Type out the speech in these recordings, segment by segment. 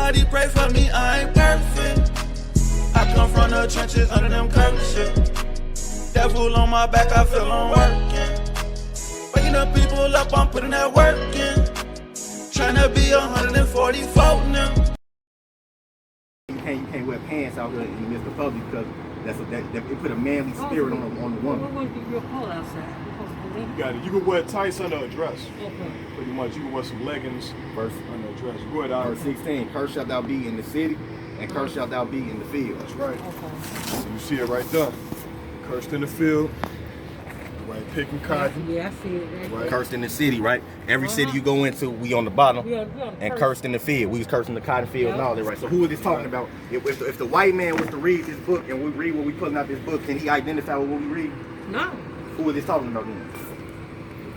Somebody pray for me, I ain't perfect. I come from the trenches under them curtains. Devil on my back, I feel I'm working. Waking the people up, I'm putting that work in. Tryna be 144 now. You can't wear pants out here in the midst of public because it put a manly spirit on the woman. What was your call outside? You can wear tights under a dress. Okay. Pretty much. You can wear some leggings under a dress. Go ahead, Verse 16. Curse shalt thou be in the city, and curse shalt thou be in the field. That's right. Okay. You see it right there. Cursed in the field. Right, picking cotton. Yeah, I see it. Right. Cursed in the city, right? Every city you go into, we on the bottom. And cursed in the field. We was cursing the cotton field and all that, right? So who is this talking about? If the white man was to read this book and we read what we putting out this book, can he identify with what we read? No. Who is this talking about then?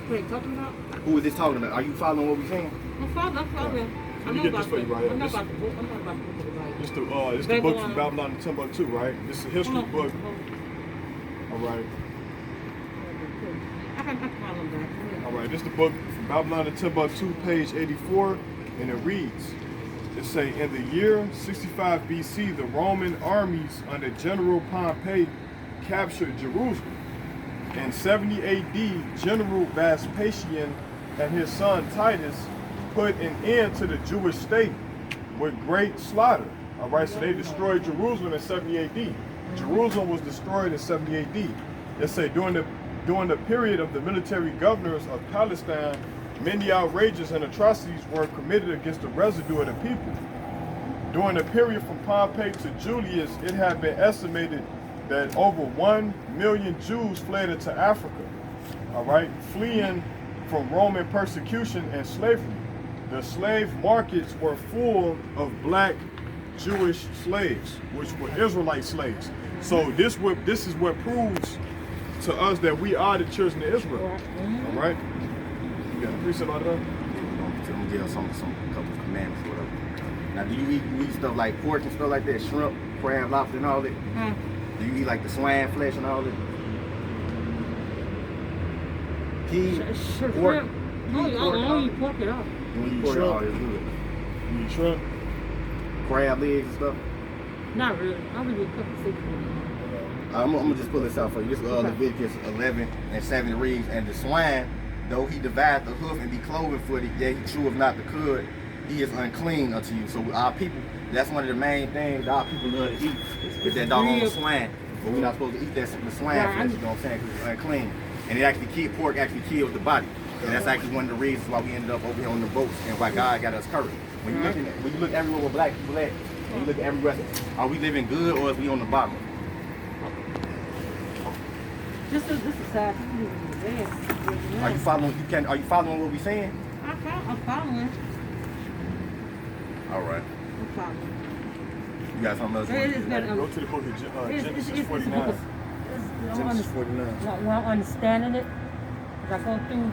What are you talking about? Who is this talking about? Are you following what we're saying? I'm following. Let me get this for you right here. I'm not about the book. I'm not about the book of the Bible. This the book from Babylon and Timbuktu, right? This is a history book. All right. All right, this is the book from Babylon and Timbuktu, page 84, and it reads, it say, in the year 65 BC, the Roman armies under General Pompey captured Jerusalem. In 70 AD, General Vespasian and his son Titus put an end to the Jewish state with great slaughter. All right, so they destroyed Jerusalem in 70 AD. Jerusalem was destroyed in 70 AD. It say during the period of the military governors of Palestine, many outrages and atrocities were committed against the residue of the people. During the period from Pompey to Julius, it had been estimated that over 1 million Jews fled into Africa, all right, fleeing from Roman persecution and slavery. The slave markets were full of black Jewish slaves, which were Israelite slaves. So this is what proves to us that we are the children of Israel. All right? You got a precept out of that? I'm gonna give some couple of commandments or whatever. Now, do you eat stuff like pork and stuff like that, shrimp, crab, lobster, and all that? Do you eat like the swine flesh and all that? Pig, pork? No, you only pork it off. You eat pork, all is good. You eat shrimp? Crab legs and stuff? Not really. I only eat a couple of seafood. I'm gonna just pull this out for you. This is Leviticus 11 and 7 reads, and the swine, though he divide the hoof and be cloven footed, yet he cheweth not the cud, he is unclean unto you. So our people, that's one of the main things our people love to eat, is that doggone swine. But we're not supposed to eat that the swine flesh, you know what I'm saying, because it's unclean. And it actually pork actually kills the body. And that's actually one of the reasons why we ended up over here on the boats and why God got us cursed. When you look everywhere where black people at, when you look everywhere, are we living good or is we on the bottom? This is sad. Are you following? Are you following what we're saying? I'm following. All right. I'm following. You got something else? Go to the book of Genesis 49. Genesis 49. When I'm understanding it, as I go through.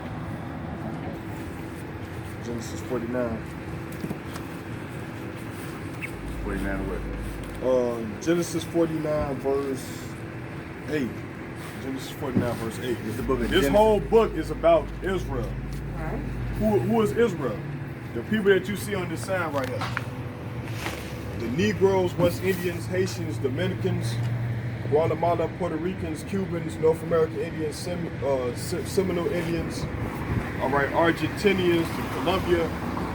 Genesis 49. 49 what? Genesis 49 verse 8. Genesis 49 verse 8. This whole book is about Israel. Right. Who is Israel? The people that you see on this sign right here. The Negroes, West Indians, Haitians, Dominicans, Guatemala, Puerto Ricans, Cubans, North American Indians, Seminole Indians, all right, Argentinians, Colombia.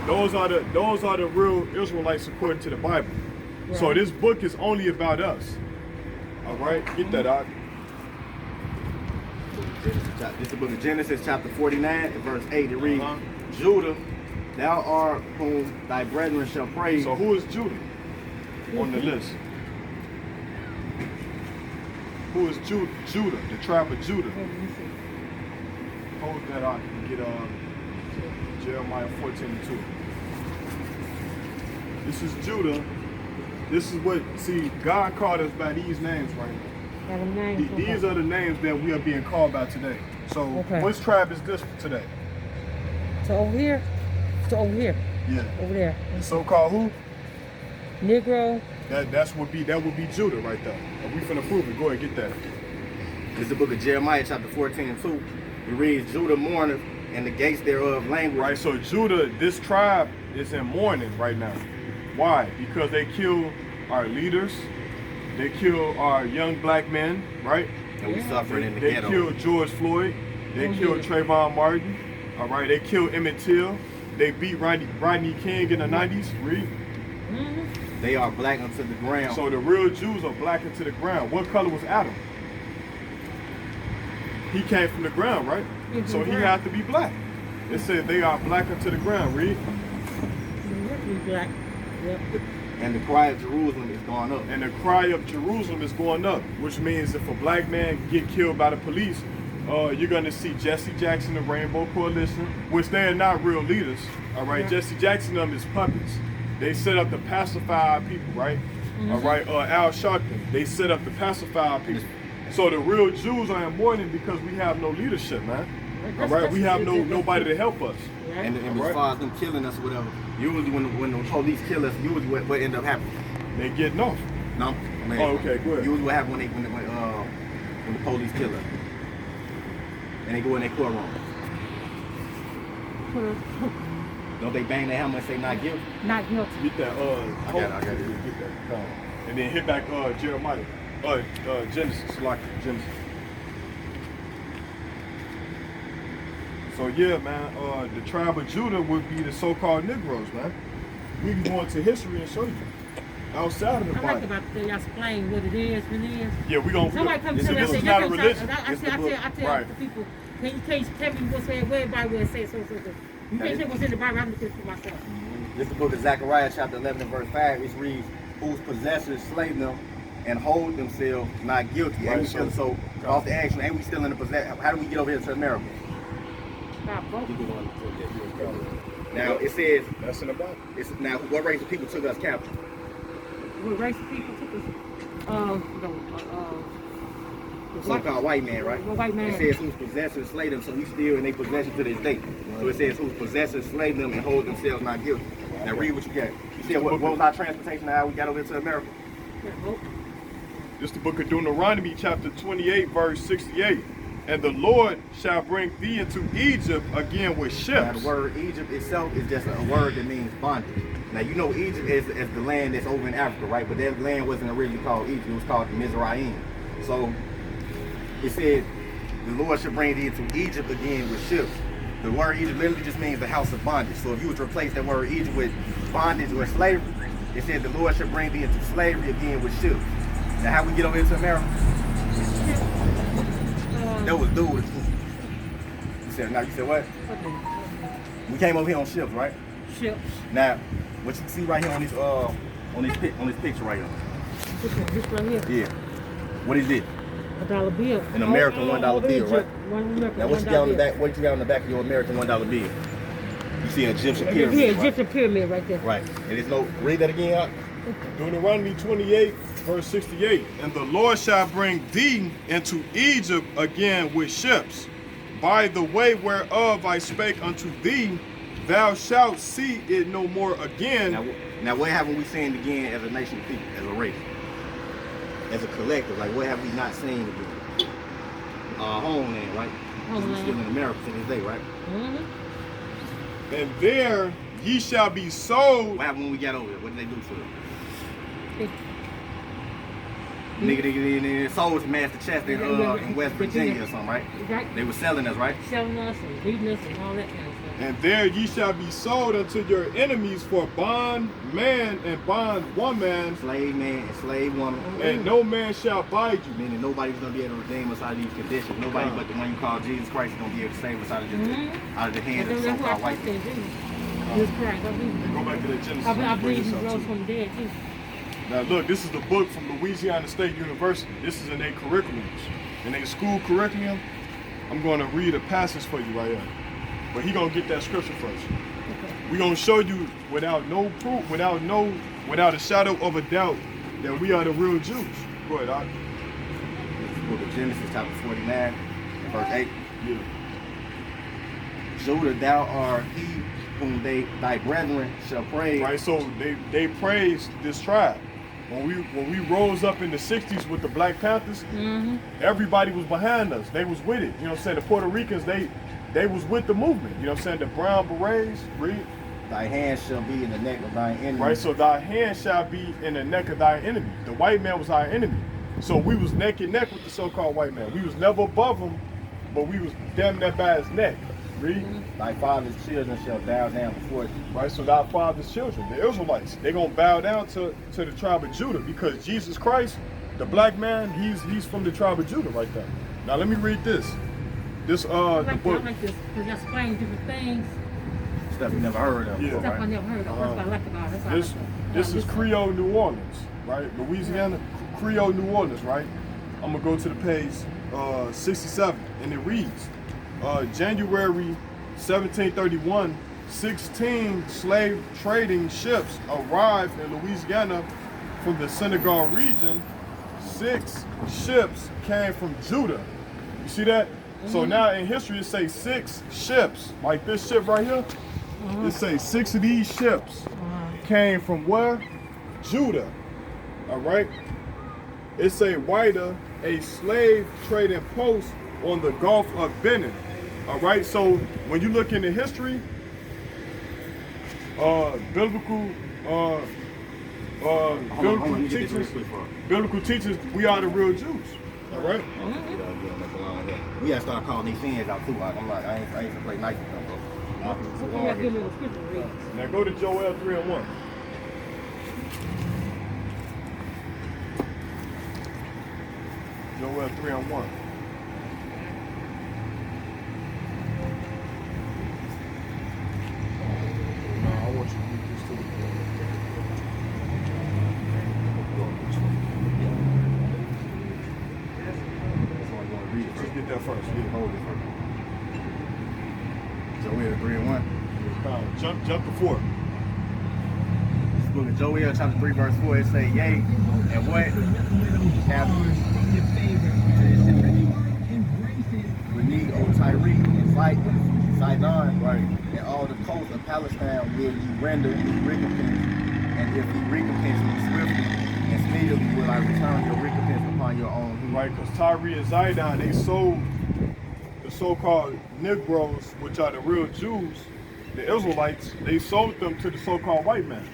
Those are the real Israelites according to the Bible. Right. So this book is only about us. All right, get that out. This is the book of Genesis, chapter 49, and verse 8. It reads, Judah, thou art whom thy brethren shall praise. So who is Judah on the list? Who is Judah, the tribe of Judah? Hold that out and get Jeremiah 14:2. This is Judah. This is what, see, God called us by these names right now. These are the names that we are being called by today. So which tribe is this today? So over here? So over here? Yeah. Over there. And so-called who? Negro. That would be Judah right there. And we finna prove it. Go ahead, get that. This is the book of Jeremiah, chapter 14:2. It reads, Judah mourneth, and the gates thereof languish. Right, so Judah, this tribe is in mourning right now. Why? Because they kill our leaders. They kill our young black men, right? And we suffering in the They ghetto. killed George Floyd. They killed Trayvon Martin. All right. They killed Emmett Till. They beat Rodney King in the 90s. Read. They are black unto the ground. So the real Jews are black into the ground. What color was Adam? He came from the ground, right? So he had to be black. It said they are black unto the ground. Read. Black. Yep. And the cry of Jerusalem is going up. And the cry of Jerusalem is going up, which means if a black man get killed by the police, you're gonna see Jesse Jackson, the Rainbow Coalition, which they are not real leaders. All right, Jesse Jackson them is puppets. They set up to pacify our people, right? All right, Al Sharpton, they set up to pacify our people. So the real Jews are in mourning because we have no leadership, man. All right, we have nobody to help us. And as far as them killing us or whatever, usually when the police kill us, usually what end up happening? They getting off. No. Man, Oh, okay, go ahead. Usually what happens when the police kill us, and they go in their courtroom. Don't they bang their hammer and say not guilty? Not guilty. Get that. I got it. Get that. And then hit back Jeremiah. Genesis, like Genesis. So yeah, man, the tribe of Judah would be the so-called Negroes, man. We can go into history and show you. Outside of the I like Bible. about to explain what it is, really is. Yeah, we gonna. Somebody come This to me and is say, not a religion. I tell the people, can you tell me what's where everybody will say so. You can't say what's in the Bible, I'm looking for myself. This is the book of Zechariah, chapter 11 and verse 5. It reads, whose possessors slay them and hold themselves not guilty. Right, And we still, so off the action, ain't we still in the possession? How do we get over here to America? Now it says, That's in the Bible. now what race of people took us captive? What race of people took us? The So-called white man, right? The white man. It says whose possessors slay them, so we still in their possession to this day. So it says whose possessors slay them and hold themselves not guilty. Now read what you got. You see what was our transportation, how we got over here to America? This is the book of Deuteronomy, chapter 28, verse 68. And the Lord shall bring thee into Egypt again with ships. Now the word Egypt itself is just a word that means bondage. Now you know Egypt is the land that's over in Africa, right? But that land wasn't originally called Egypt, it was called the Mizraim. So it said, the Lord shall bring thee into Egypt again with ships. The word Egypt literally just means the house of bondage. So if you were to replace that word Egypt with bondage or slavery, it said the Lord shall bring thee into slavery again with ships. Now how we get over into America? That was dude. You said what? We came over here on ships, right? Ships. Now, what you see right here on this picture right here. This right here. Yeah. What is it? $1 bill. An American $1 bill, right? Now What you got on the back? What you got on the back of your American $1 bill? You see an Egyptian pyramid. Yeah, right? Egyptian pyramid right there. Right. And there's no. Read that again, out. Deuteronomy 28, verse 68. And the Lord shall bring thee into Egypt again with ships. By the way whereof I spake unto thee, thou shalt see it no more again. Now what haven't we seen again as a nation of people, as a race, as a collective? Like what have we not seen again? Our homeland, right? Because we're still in America to this day, right? Mm-hmm. And there ye shall be sold. What happened when we got over there? What did they do to us? Nigga, sold to Master Chester in West Virginia or something, right? Right. They were selling us, right? Selling us and beating us and all that kind of stuff. And there ye shall be sold unto your enemies for bond man and bond woman, Slave man and slave woman. and no man shall buy you. Meaning nobody's gonna be able to redeem us out of these conditions. Nobody but the one you call Jesus Christ is gonna be able to save us out of out of the hands of That's what so-called I white said, people. Jesus Christ, I believe it. Go back to the Genesis. I Bring believe this he up rose too. from the dead too. Now look, this is the book from Louisiana State University. This is in their curriculums. In their school curriculum, I'm going to read a passage for you right here. But he going to get that scripture first. We're going to show you without no proof, without a shadow of a doubt that we are the real Jews. Go ahead, Doc. This book of Genesis, chapter 49, verse 8. Yeah. Judah, thou art he whom thy brethren shall praise. Right, so they praised this tribe. When we rose up in the 60s with the Black Panthers, everybody was behind us. They was with it. You know what I'm saying? The Puerto Ricans, they was with the movement. You know what I'm saying? The Brown Berets, read. Thy hand shall be in the neck of thine enemy. Right, so thy hand shall be in the neck of thy enemy. The white man was our enemy. So we was neck and neck with the so-called white man. We was never above him, but we was damn near by his neck. Read. Thy father's children shall bow down before thee. Right, so thy father's children, the Israelites, they gonna bow down to the tribe of Judah, because Jesus Christ, the black man, he's from the tribe of Judah right there. Now let me read this. This I the like book. this because you explain different things. Stuff you never heard of Yeah. before, Stuff I right? never heard of. That's what I like about it. That's what I This like about this is this. Creole New Orleans, right? Louisiana, Creole New Orleans, right? I'm gonna go to the page 67, and it reads, January 1731, 16 slave trading ships arrived in Louisiana from the Senegal region. 6 ships came from Judah. You see that? So now in history it says 6 ships, like this ship right here. It says 6 of these ships came from where? Judah. All right. It say Whiter, a slave trading post on the Gulf of Benin. All right. So when you look into history, biblical teachers, we are the real Jews. All right. We gotta start calling these sins out too. I'm like, I ain't gonna play nice with them, bro. So we got good little scripture to read. Now go to Joel 3:1. Joel 3:1. No, I want you to read this too. Let's get that first. Yeah. Hold it first. Joel 3:1. Jump to 4. This book of Joel, chapter 3, verse 4, it say, yea, and what have with me, O Tyre, and Sidon, Right. and all the coast of Palestine will ye render me recompense, and if ye recompense me swiftly and speedily will I return your recompense upon your own head. Right, because Tyre and Zidon, they sold the so-called Negroes, which are the real Jews, the Israelites, they sold them to the so-called white man.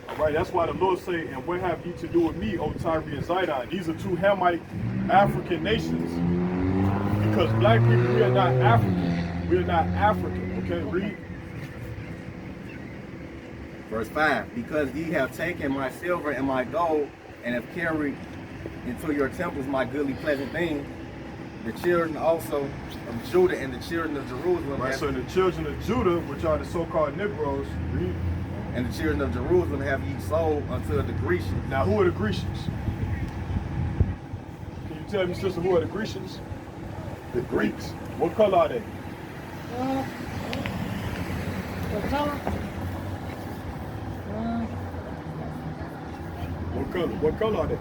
All right, that's why the Lord say, and what have ye to do with me, O Tyre and Zidon? These are 2 Hamite African nations. Because black people, we are not African. We are not African, okay? Read. Verse 5, because ye have taken my silver and my gold, and have carried into your temples my goodly pleasant things, the children also of Judah and the children of Jerusalem, Right, so the children of Judah, which are the so-called Negroes, read. and the children of Jerusalem have ye sold unto the Grecians. Now, who are the Grecians? Can you tell me, sister, who are the Grecians? The Greeks. What color are they? What color? What color are they?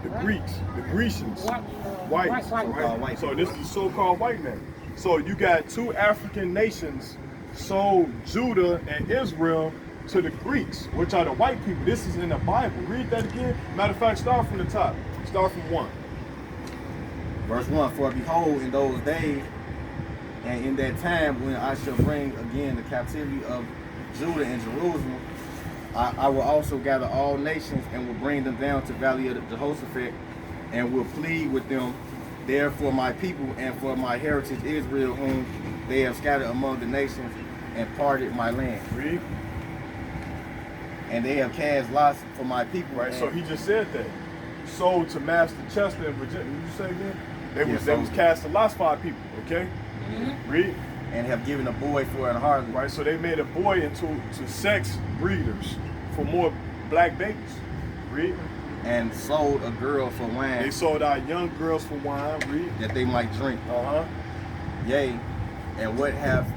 The Greeks, the Grecians. White. White. So-called white. So this is the so-called white man. So you got 2 African nations sold Judah and Israel to the Greeks, which are the white people. This is in the Bible. Read that again. Matter of fact, start from the top. Start from 1. Verse 1, for behold, in those days, and in that time when I shall bring again the captivity of Judah and Jerusalem, I will also gather all nations and will bring them down to valley of Jehoshaphat, and will plead with them there for my people and for my heritage Israel, whom they have scattered among the nations and parted my land. Read. And they have cast lots for my people. Right. So he just said that. Sold to Master Chester in Virginia. What did you say again? They was casting lots for our people. Okay. Read. And have given a boy for an harlot. Right. So they made a boy into sex breeders for more black babies. Read. And sold a girl for wine. They sold our young girls for wine. Read. That they might drink. Uh-huh. Yea, and what have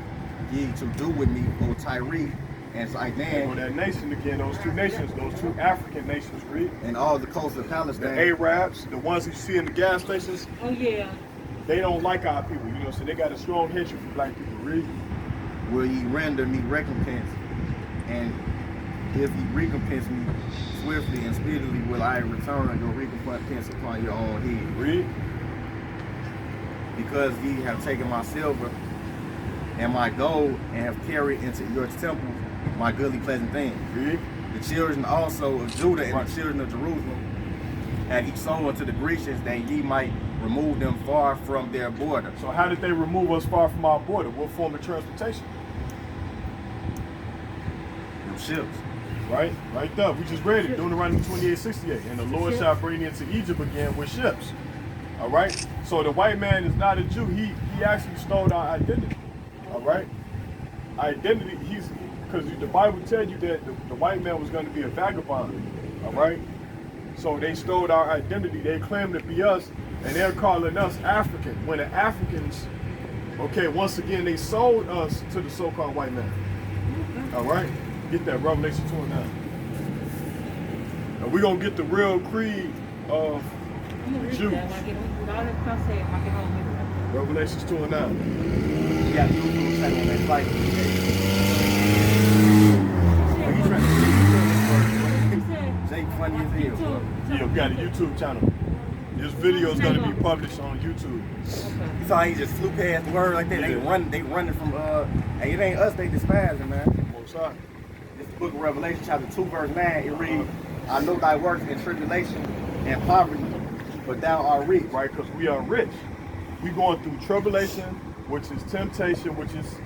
ye to do with me, O Tyre and Or Sidon, that nation again, those 2 nations, those 2 African nations, read. and all the coasts of The Palestine? Arabs, the ones you see in the gas stations, Oh yeah. they don't like our people, you know, so they got a strong hatred for black people, read. Will ye render me recompense? And if ye recompense me swiftly and speedily, will I return your recompense upon your own head. Read. Because ye have taken my silver and my gold, and have carried into your temple my goodly pleasant things. Read. The children also of Judah and the children of Jerusalem have he sold unto the Grecians, that ye might remove them far from their border. So how did they remove us far from our border? What form of transportation? Them ships. Right? Right there. We just read it. Deuteronomy 28:68. And the Lord shall bring into Egypt again with ships. All right? So the white man is not a Jew. He actually stole our identity. All right? Identity, because the Bible tells you that the white man was going to be a vagabond. All right? So they stole our identity. They claim to be us, and they're calling us African. When the Africans, okay, once again, they sold us to the so-called white man. All right? Get that, Revelation 2 and 9. And we're going to get the real creed of the Jews. Revelations 2 and 9. You got YouTube channel on that flight. Jake funny as hell, bro. Yeah, we got a YouTube channel. This video is going to be published on YouTube. You saw he just flew past the word like that. They running from hey, it ain't us they despising, man. Most high. This is the book of Revelation, chapter 2, verse 9. It reads, I know thy works in tribulation and poverty, but thou art rich. Right, because we are rich. We going through tribulation, which is temptation, which is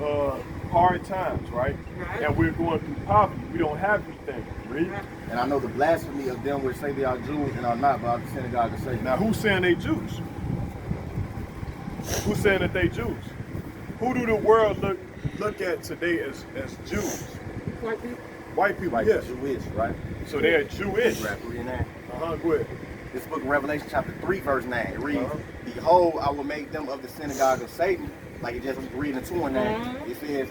hard times, right? And we're going through poverty. We don't have anything. Read. And I know the blasphemy of them which say they are Jews and are not, but the synagogue of Satan. Now, who's saying they Jews? Who's saying that they Jews? Who do the world look at today as Jews? White people. White people, Right, yes. Jewish, right? So they're Jewish. Right, reading that. Go ahead. This book of Revelation, chapter 3, verse 9. It reads, Behold, I will make them of the synagogue of Satan, like it just was reading 2 and 9. It says,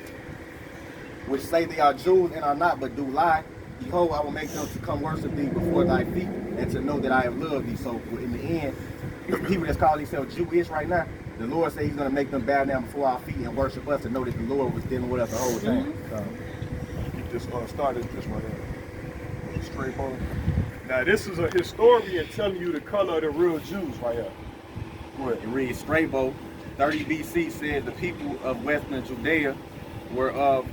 which say they are Jews and are not, but do lie. Behold, I will make them to come worship thee before thy feet, and to know that I have loved thee. So in the end, the people that's calling themselves Jewish right now, the Lord said he's going to make them bow down before our feet and worship us, to know that the Lord was dealing with us the whole time. So, Get this started this right here. Straight bone. Now this is a historian telling you the color of the real Jews right here. Go ahead. it reads, Strabo, 30 BC said the people of Western Judea were of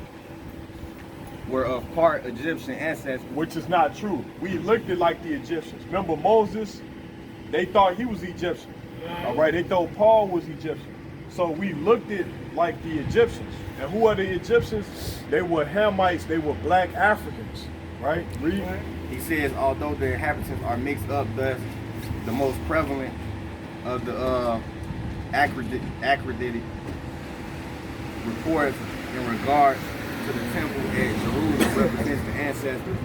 part Egyptian ancestors. Which is not true. We looked at like the Egyptians. Remember Moses? They thought he was Egyptian. All right, they thought Paul was Egyptian. So we looked at like the Egyptians. And who are the Egyptians? They were Hamites. They were black Africans. Right? Read. He says, although the inhabitants are mixed up, thus the most prevalent of the accredited reports in regard to the temple at Jerusalem represents the ancestors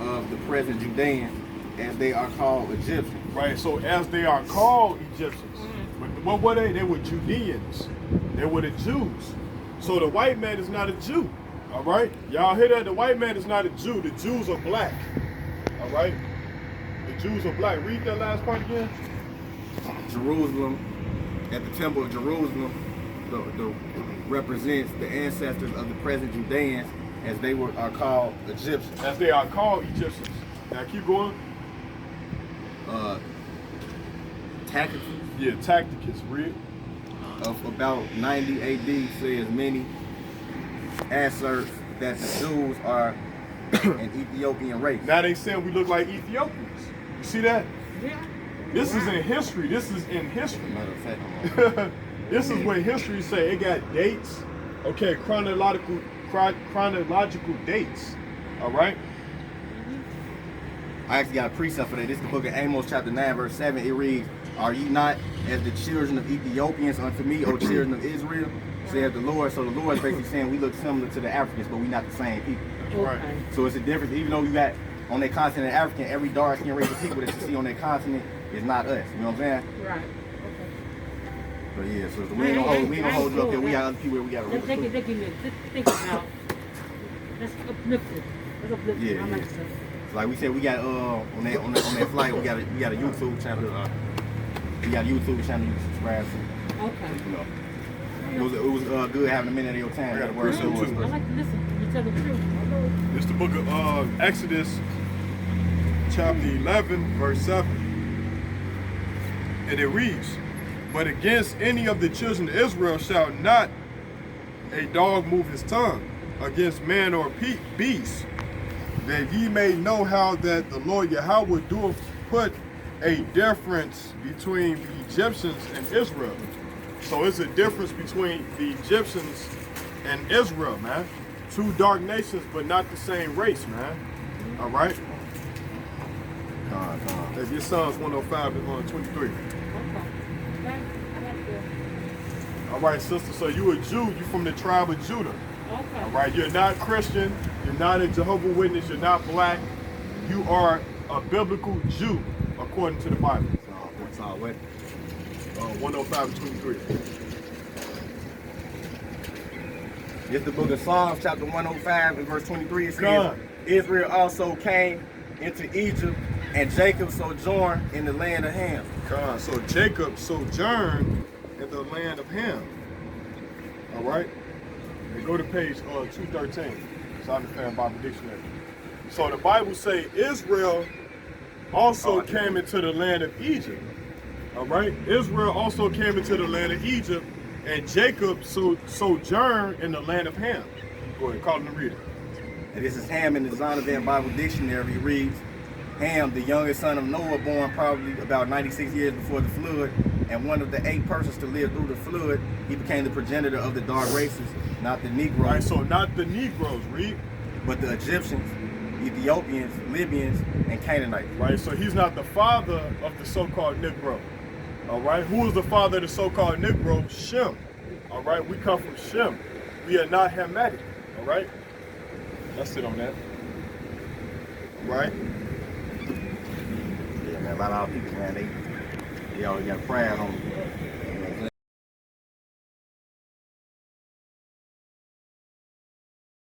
of the present Judeans, as they are called Egyptians. Right, so as they are called Egyptians, but what were they? They were Judeans. They were the Jews. So the white man is not a Jew. All right, y'all hear that? The white man is not a Jew. The Jews are black. All right, the Jews are black. Read that last part again. Jerusalem, at the temple of Jerusalem, the represents the ancestors of the present Judeans, as they are called Egyptians. As they are called Egyptians. Now keep going. Tacitus, Yeah, Tacticus, read. of about 90 AD, says many asserts that the Jews are an Ethiopian race. Now they saying we look like Ethiopians. You see that? Yeah. This is in history. This is in history. Matter of fact, This is what history say. It got dates. Okay, chronological dates. All right. I actually got a precept for that. This is the book of Amos, chapter 9, verse 7. It reads, Are ye not as the children of Ethiopians unto me, O children of Israel? Saith the Lord. So the Lord is basically saying we look similar to the Africans, but we're not the same people. That's right. So it's a difference. Even though you got on their continent African, every dark skinned race of people that you see on their continent is not us. You know what I'm saying? Right. But yeah, so we ain't gonna hold you up there. We got other people where we got to They give me think about. That's uplifting. That's uplifting. Yeah, I like yeah. that. Like we said, we got on that flight, we got a YouTube channel. We got a YouTube channel you can subscribe to. Okay. You know, it was good having a minute of your time. I got a Word person to us, too. I but- like to listen. You tell the truth. I know. It's the book of Exodus, chapter 11, verse 7. And it reads, But against any of the children of Israel shall not a dog move his tongue against man or beast, that ye may know how that the Lord Yahweh doeth put a difference between the Egyptians and Israel. So it's a difference between the Egyptians and Israel, man. Two dark nations, but not the same race, man. All right? If your Psalms 105 is 123. Okay. Okay. I got you. All right, sister, so you a Jew, you from the tribe of Judah. Okay. All right, you're not Christian, you're not a Jehovah's Witness, you're not black. You are a biblical Jew, according to the Bible. What's all what? 105 and 23. It's the book of Psalms, chapter 105 and verse 23. It says, God. Israel also came into Egypt, and Jacob sojourned in the land of Ham. God. So Jacob sojourned in the land of Ham. All right? And go to page 213. It's out of the Fan Bible Dictionary. So the Bible say Israel also came into the land of Egypt. All right? Israel also came into the land of Egypt, and Jacob sojourned in the land of Ham. Go ahead, call him and read it. And this is Ham in the Zondervan Bible Dictionary. It reads, Ham, the youngest son of Noah, born probably about 96 years before the flood, and one of the 8 persons to live through the flood, he became the progenitor of the dark races, not the Negroes. Right, so not the Negroes, read. But the Egyptians, Ethiopians, Libyans, and Canaanites. Right, so he's not the father of the so-called Negro. All right, who is the father of the so-called Negro? Shem. All right, we come from Shem. We are not Hamitic. All right, let's sit on that. All right. Yeah, man, a lot of our people, man, they always got pride on them.